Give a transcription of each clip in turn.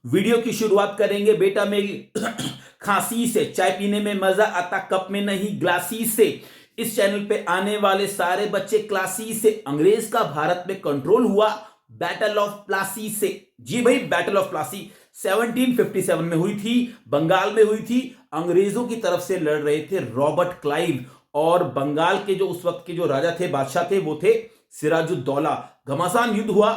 Video की शुरुआत करेंगे बेटा मेरी खांसी से। चाय पीने में मजा आता कप में नहीं ग्लासी से। इस चैनल पे आने वाले सारे बच्चे क्लासी से। अंग्रेज का भारत में कंट्रोल हुआ बैटल ऑफ प्लासी से। जी भाई, बैटल ऑफ प्लासी 1757 में हुई थी, बंगाल में हुई थी। अंग्रेजों की तरफ से लड़ रहे थे रॉबर्ट क्लाइव, और बंगाल के जो उस वक्त के जो राजा थे, बादशाह थे, वो थे सिराजुद्दौला। घमासान युद्ध हुआ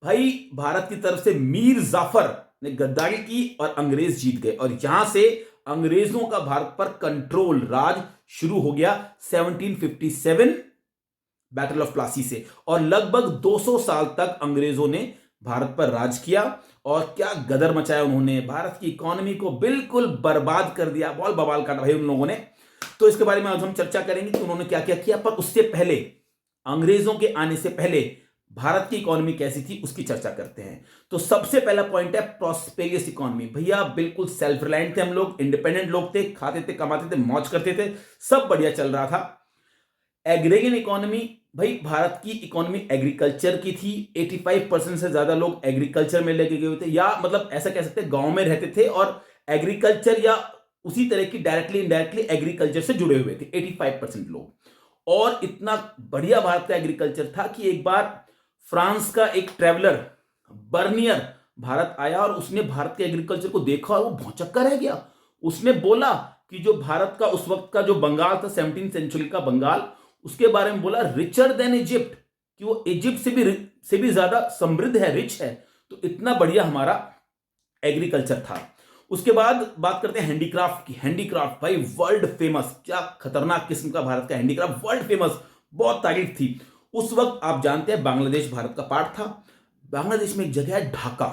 भाई। भारत की तरफ से मीर जाफर ने गद्दारी की और अंग्रेज जीत गए, और यहां से अंग्रेजों का भारत पर कंट्रोल राज शुरू हो गया 1757 बैटल ऑफ प्लासी से। और लगभग 200 साल तक अंग्रेजों ने भारत पर राज किया, और क्या गदर मचाया उन्होंने। भारत की इकोनॉमी को बिल्कुल बर्बाद कर दिया, बॉल बवाल काटा भाई उन लोगों ने। तो इसके बारे में आज हम चर्चा करेंगे कि उन्होंने क्या क्या किया। पर उससे पहले, अंग्रेजों के आने से पहले भारत की इकोनॉमी कैसी थी उसकी चर्चा करते हैं। तो सबसे पहला पॉइंट है प्रॉस्पेरियस इकोनॉमी। भैया बिल्कुल सेल्फ रिलायंट थे हम लोग, इंडिपेंडेंट लोग थे, खाते थे, कमाते थे, मौज करते थे, सब बढ़िया चल रहा था। एग्रेरियन इकोनॉमी, भाई भारत की इकोनॉमी एग्रीकल्चर की थी। 85% से ज्यादा लोग एग्रीकल्चर में लगे हुए थे, या मतलब ऐसा कह सकते हैं गांव में रहते थे और एग्रीकल्चर या उसी तरह की डायरेक्टली इनडायरेक्टली एग्रीकल्चर से जुड़े हुए थे 85% लोग। और इतना बढ़िया भारत का एग्रीकल्चर था कि एक बार फ्रांस का एक ट्रेवलर बर्नियर भारत आया और उसने भारत के एग्रीकल्चर को देखा और वो भौचक्का रह गया। उसने बोला कि जो भारत का उस वक्त का जो बंगाल था, 17वीं सेंचुरी का बंगाल, उसके बारे में बोला रिचर देन इजिप्ट, कि वो इजिप्ट से भी ज्यादा समृद्ध है, रिच है। तो इतना बढ़िया हमारा एग्रीकल्चर था। उसके बाद बात करते हैं हैंडीक्राफ्ट की। हैंडीक्राफ्ट भाई वर्ल्ड फेमस, क्या खतरनाक किस्म का भारत का हैंडीक्राफ्ट, वर्ल्ड फेमस, बहुत तारीफ थी। उस वक्त आप जानते हैं बांग्लादेश भारत का पार्ट था। बांग्लादेश में एक जगह है ढाका,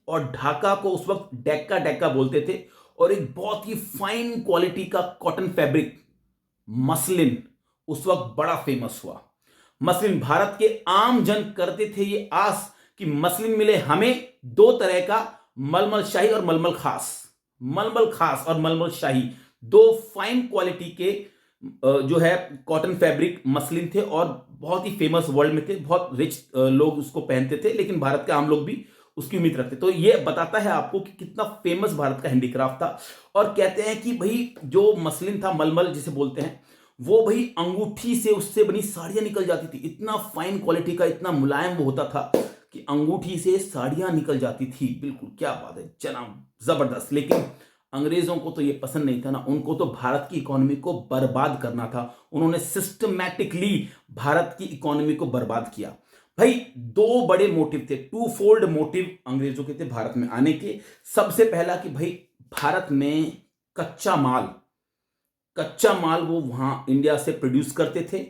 और ढाका को उस वक्त डेक्का डेक्का बोलते थे। और एक बहुत ही फाइन क्वालिटी का कॉटन फैब्रिक मसलिन उस वक्त बड़ा फेमस हुआ। मसलिन, भारत के आम जन करते थे ये आस कि मसलिन मिले हमें दो तरह का, मलमल शाही और मलमल खास। मलमल खास और मलमल शाही दो फाइन क्वालिटी के जो है कॉटन फैब्रिक मसलिन थे, और बहुत ही फेमस वर्ल्ड में थे। बहुत रिच लोग उसको पहनते थे, लेकिन भारत के आम लोग भी उसकी उम्मीद रखते। तो ये बताता है आपको कि कितना फेमस भारत का हैंडीक्राफ्ट था। और कहते हैं कि भाई जो मसलिन था, मलमल जिसे बोलते हैं, वो भाई अंगूठी से उससे बनी साड़ियां निकल जाती थी। इतना फाइन क्वालिटी का, इतना मुलायम वो होता था कि अंगूठी से साड़ियां निकल जाती थी। बिल्कुल क्या बात है जनाब, जबरदस्त। लेकिन अंग्रेजों को तो ये पसंद नहीं था ना, उनको तो भारत की इकोनॉमी को बर्बाद करना था। उन्होंने सिस्टमैटिकली भारत की इकोनॉमी को बर्बाद किया। भाई दो बड़े मोटिव थे, टू फोल्ड मोटिव अंग्रेजों के थे भारत में आने के। सबसे पहला कि भाई भारत में कच्चा माल वो वहां इंडिया से प्रोड्यूस करते थे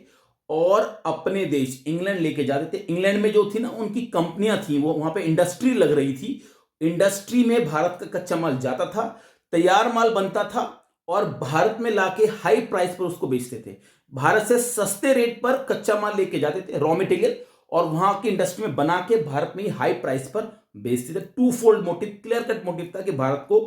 और अपने देश इंग्लैंड लेके जाते थे। इंग्लैंड में जो थी ना उनकी कंपनियां थी, वो वहां पे इंडस्ट्री लग रही थी। इंडस्ट्री में भारत का कच्चा माल जाता था, तैयार माल बनता था, और भारत में लाके हाई प्राइस पर उसको बेचते थे। भारत से सस्ते रेट पर कच्चा माल लेके जाते थे, रॉ मटेरियल, और वहां की इंडस्ट्री में बना के भारत में ही हाई प्राइस पर बेचते थे। Two fold motive, clear cut motive था कि भारत को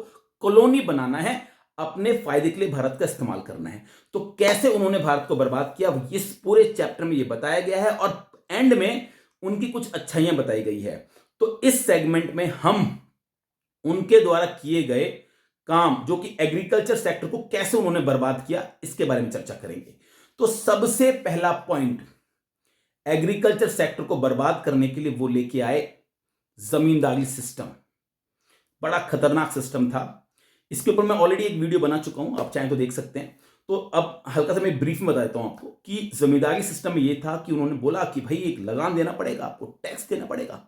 कॉलोनी बनाना है, अपने फायदे के लिए भारत का इस्तेमाल करना है। तो कैसे उन्होंने भारत को बर्बाद किया इस पूरे चैप्टर में ये बताया गया है, और एंड में उनकी कुछ अच्छाइयां बताई गई है। तो इस सेगमेंट में हम उनके द्वारा किए गए काम, जो कि एग्रीकल्चर सेक्टर को कैसे उन्होंने बर्बाद किया, इसके बारे में चर्चा करेंगे। तो सबसे पहला पॉइंट, एग्रीकल्चर सेक्टर को बर्बाद करने के लिए वो लेके आए जमींदारी सिस्टम। बड़ा खतरनाक सिस्टम था। इसके ऊपर मैं ऑलरेडी एक वीडियो बना चुका हूं, आप चाहें तो देख सकते हैं। तो अब हल्का सा मैं ब्रीफ में बता देता हूं आपको कि जमींदारी सिस्टम में यह था कि उन्होंने बोला कि भाई एक लगान देना पड़ेगा, आपको टैक्स देना पड़ेगा।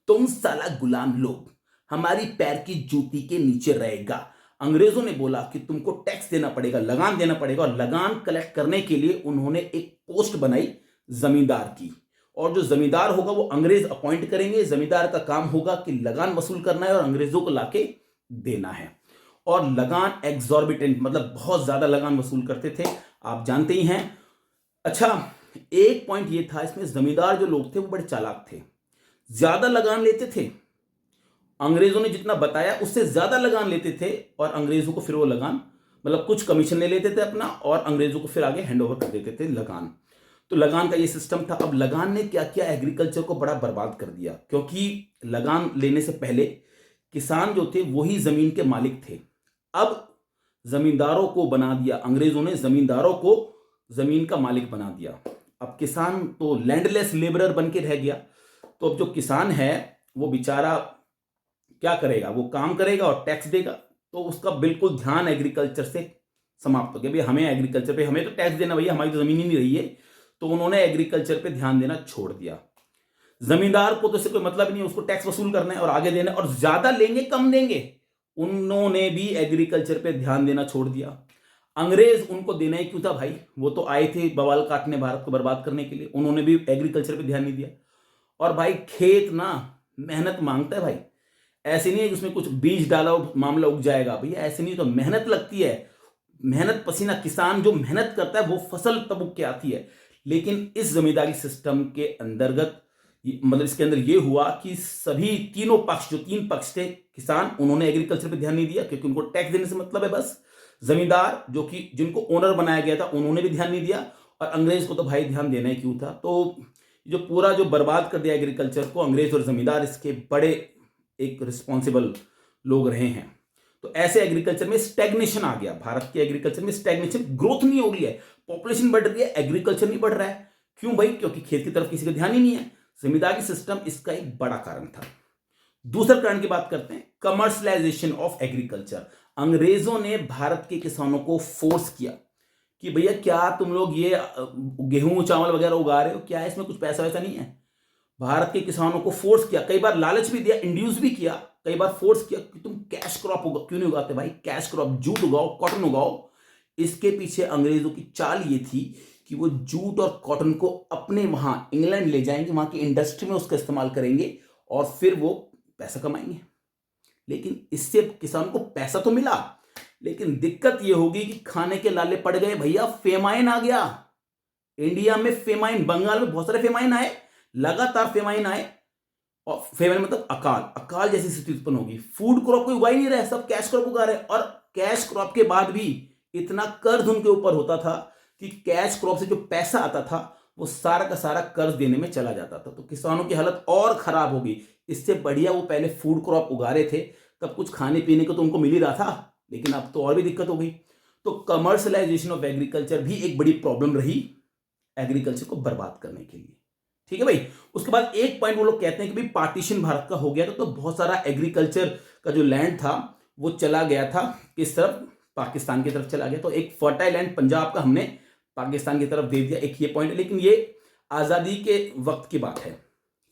तुम साला गुलाम लोग हमारी पैर की जूती के नीचे रहेगा। अंग्रेजों ने बोला कि तुमको टैक्स देना पड़ेगा, लगान देना पड़ेगा, और लगान कलेक्ट करने के लिए उन्होंने एक पोस्ट बनाई जमींदार की। और जो जमींदार होगा वो अंग्रेज अपॉइंट करेंगे। जमींदार का काम होगा कि लगान वसूल करना है और अंग्रेजों को लाके देना है। और लगान एग्जॉर्बिटेंट, मतलब बहुत ज्यादा लगान वसूल करते थे, आप जानते ही हैं। अच्छा, एक पॉइंट ये था इसमें, जमींदार जो लोग थे वो बड़े चालाक थे, ज्यादा लगान लेते थे। अंग्रेजों ने जितना बताया उससे ज्यादा लगान लेते थे, और अंग्रेजों को फिर वो लगान, मतलब कुछ कमीशन ले लेते थे अपना, और अंग्रेजों को फिर आगे हैंड ओवर कर देते थे लगान। तो लगान का ये सिस्टम था। अब लगान ने क्या किया, एग्रीकल्चर को बड़ा बर्बाद कर दिया। क्योंकि लगान लेने से पहले किसान जो थे वही जमीन के मालिक थे। अब जमींदारों को बना दिया अंग्रेजों ने, जमींदारों को जमीन का मालिक बना दिया। अब किसान तो लैंडलेस लेबरर बन के रह गया। तो अब जो किसान है वो बेचारा क्या करेगा, वो काम करेगा और टैक्स देगा। तो उसका बिल्कुल ध्यान एग्रीकल्चर से समाप्त हो गया। भाई हमें एग्रीकल्चर पे, हमें तो टैक्स देना भैया, हमारी तो जमीन ही नहीं रही है। तो उन्होंने एग्रीकल्चर पे ध्यान देना छोड़ दिया। जमींदार को तो इससे कोई मतलब नहीं है, उसको टैक्स वसूल करना है और आगे देना है, और ज्यादा लेंगे कम देंगे। उन्होंने भी एग्रीकल्चर पे ध्यान देना छोड़ दिया। अंग्रेज उनको देना ही क्यों था भाई, वो तो आए थे बवाल काटने, भारत को बर्बाद करने के लिए। उन्होंने भी एग्रीकल्चर पे ध्यान नहीं दिया। और भाई खेत ना मेहनत मांगता है भाई, ऐसे नहीं है कि उसमें कुछ बीज डाला मामला उग जाएगा। भैया ऐसे नहीं, तो मेहनत लगती है, मेहनत पसीना। किसान जो मेहनत करता है वो फसल तब उग के आती है। लेकिन इस जमींदारी सिस्टम के अंतर्गत मतलब इसके अंदर यह हुआ कि सभी तीनों पक्ष, जो तीन पक्ष थे, किसान, उन्होंने एग्रीकल्चर पे ध्यान नहीं दिया क्योंकि उनको टैक्स देने से मतलब है बस। जमींदार जो कि जिनको ओनर बनाया गया था, उन्होंने भी ध्यान नहीं दिया। और अंग्रेज को तो भाई ध्यान देना ही क्यों था। तो जो पूरा जो बर्बाद कर दिया एग्रीकल्चर को, अंग्रेज और जमींदार इसके बड़े एक रिस्पॉन्सिबल लोग रहे हैं। तो ऐसे एग्रीकल्चर में स्टैग्नेशन आ गया, भारत के एग्रीकल्चर में स्टैग्नेशन, ग्रोथ नहीं हो रही है, पॉपुलेशन बढ़ रही है, एग्रीकल्चर नहीं बढ़ रहा है। क्यों भाई, क्योंकि खेत की तरफ किसी का ध्यान ही नहीं है। जमींदारी सिस्टम इसका एक बड़ा कारण था। दूसरा कारण की बात करते हैं, कमर्शलाइजेशन ऑफ एग्रीकल्चर। अंग्रेजों ने भारत के किसानों को फोर्स किया कि भैया क्या तुम लोग ये गेहूं चावल वगैरह उगा रहे हो, क्या इसमें कुछ पैसा वैसा नहीं है। भारत के किसानों को फोर्स किया, कई बार लालच भी दिया, इंड्यूस भी किया, कई बार फोर्स किया कि तुम कैश क्रॉप क्यों नहीं उगाते भाई, कैश क्रॉप, जूट उगाओ, कॉटन उगाओ। इसके पीछे अंग्रेजों की चाल ये थी कि वो जूट और कॉटन को अपने वहां इंग्लैंड ले जाएंगे, वहां की इंडस्ट्री में उसका इस्तेमाल करेंगे और फिर वो पैसा कमाएंगे। लेकिन इससे किसान को पैसा तो मिला, लेकिन दिक्कत ये होगी कि खाने के लाले पड़ गए भैया, फेमाइन आ गया इंडिया में। फेमाइन, बंगाल में बहुत सारे फेमाइन आए, लगातार फेमाइन आए। और फेमाइन मतलब अकाल, अकाल जैसी स्थिति उत्पन्न होगी। फूड क्रॉप को उगा ही नहीं रहे, सब कैश क्रॉप उगा रहे। और कैश क्रॉप के बाद भी इतना कर्ज उनके ऊपर होता था कि कैश क्रॉप से जो पैसा आता था वो सारा का सारा कर्ज देने में चला जाता था। तो किसानों की हालत और खराब होगी। इससे बढ़िया वो पहले फूड क्रॉप उगा रहे थे, तब कुछ खाने पीने को तो उनको मिल ही रहा था, लेकिन अब तो और भी दिक्कत हो गई। तो कमर्शलाइजेशन ऑफ एग्रीकल्चर भी एक बड़ी प्रॉब्लम रही एग्रीकल्चर को बर्बाद करने के लिए। ठीक है भाई। उसके बाद एक पॉइंट वो लोग कहते हैं कि भाई पार्टीशन भारत का हो गया था, तो बहुत सारा एग्रीकल्चर का जो लैंड था वो चला गया था किस तरफ, पाकिस्तान की तरफ चला गया। तो एक फर्टाइल लैंड पंजाब का हमने पाकिस्तान की तरफ दे दिया, एक ये पॉइंट है। लेकिन ये आजादी के वक्त की बात है।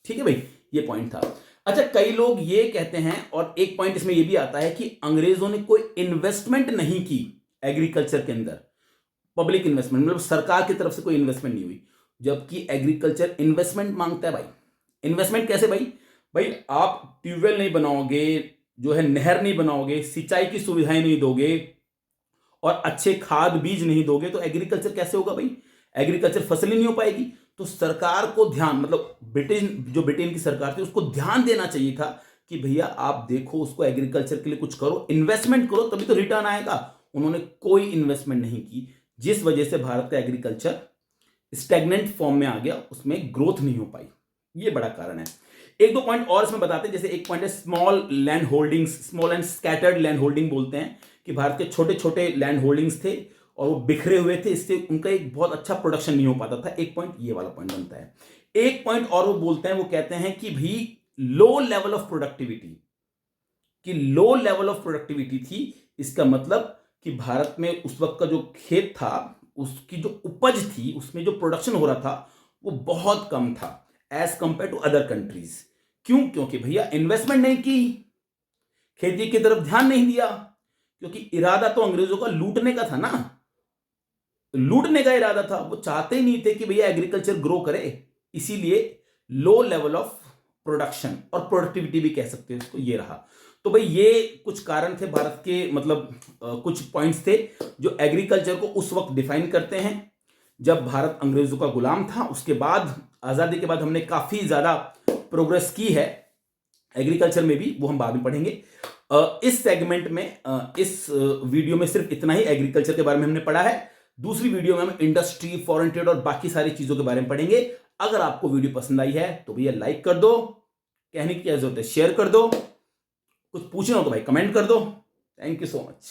ठीक है भाई, ये पॉइंट था। अच्छा, कई लोग ये कहते हैं, और एक पॉइंट इसमें ये भी आता है कि अंग्रेजों ने कोई इन्वेस्टमेंट नहीं की एग्रीकल्चर के अंदर, पब्लिक इन्वेस्टमेंट, मतलब सरकार की तरफ से कोई इन्वेस्टमेंट नहीं हुई। जबकि एग्रीकल्चर इन्वेस्टमेंट मांगता है भाई। इन्वेस्टमेंट कैसे भाई, भाई आप ट्यूबवेल नहीं बनाओगे, जो है नहर नहीं बनाओगे, सिंचाई की सुविधाएं नहीं दोगे और अच्छे खाद बीज नहीं दोगे, तो एग्रीकल्चर कैसे होगा भाई, एग्रीकल्चर फसल ही नहीं हो पाएगी। तो सरकार को ध्यान, मतलब ब्रिटेन की सरकार थी, उसको ध्यान देना चाहिए था कि भैया आप देखो, उसको एग्रीकल्चर के लिए कुछ करो, इन्वेस्टमेंट करो, तभी तो रिटर्न आएगा। उन्होंने कोई इन्वेस्टमेंट नहीं की, जिस वजह से भारत का एग्रीकल्चर स्टैग्नेंट फॉर्म में आ गया, उसमें ग्रोथ नहीं हो पाई। ये बड़ा कारण है। एक दो पॉइंट और इसमें बताते हैं। जैसे एक पॉइंट है small land holdings, small and scattered land holding बोलते हैं कि भारत के छोटे छोटे लैंड होल्डिंग्स थे और वो बिखरे हुए थे, इससे उनका एक बहुत अच्छा प्रोडक्शन नहीं हो पाता था। एक पॉइंट ये वाला पॉइंट बनता है। एक पॉइंट और वो बोलते हैं, वो कहते हैं कि भाई लो लेवल ऑफ प्रोडक्टिविटी, कि लो लेवल ऑफ प्रोडक्टिविटी थी। इसका मतलब कि भारत में उस वक्त का जो खेत था, उसकी जो उपज थी, उसमें जो प्रोडक्शन हो रहा था वो बहुत कम था as compare to other countries. क्यों? क्योंकि भैया इन्वेस्टमेंट नहीं की, खेती की तरफ ध्यान नहीं दिया, क्योंकि इरादा तो अंग्रेजों का लूटने का था ना, लूटने का इरादा था। वो चाहते ही नहीं थे कि भैया एग्रीकल्चर ग्रो करे, इसीलिए लो लेवल ऑफ प्रोडक्शन और प्रोडक्टिविटी भी कह सकते हैं इसको, ये रहा। तो भाई ये कुछ कारण थे भारत के, मतलब कुछ पॉइंट्स थे जो एग्रीकल्चर को उस वक्त डिफाइन करते हैं जब भारत अंग्रेजों का गुलाम था। उसके बाद आजादी के बाद हमने काफी ज्यादा प्रोग्रेस की है एग्रीकल्चर में भी, वो हम बाद में पढ़ेंगे। इस सेगमेंट में, इस वीडियो में सिर्फ इतना ही एग्रीकल्चर के बारे में हमने पढ़ा है। दूसरी वीडियो में हम इंडस्ट्री, फॉरेन ट्रेड और बाकी सारी चीजों के बारे में पढ़ेंगे। अगर आपको वीडियो पसंद आई है तो भैया लाइक कर दो, कहने की क्या जरूरत है, शेयर कर दो, कुछ पूछना हो तो भाई कमेंट कर दो। Thank you so much.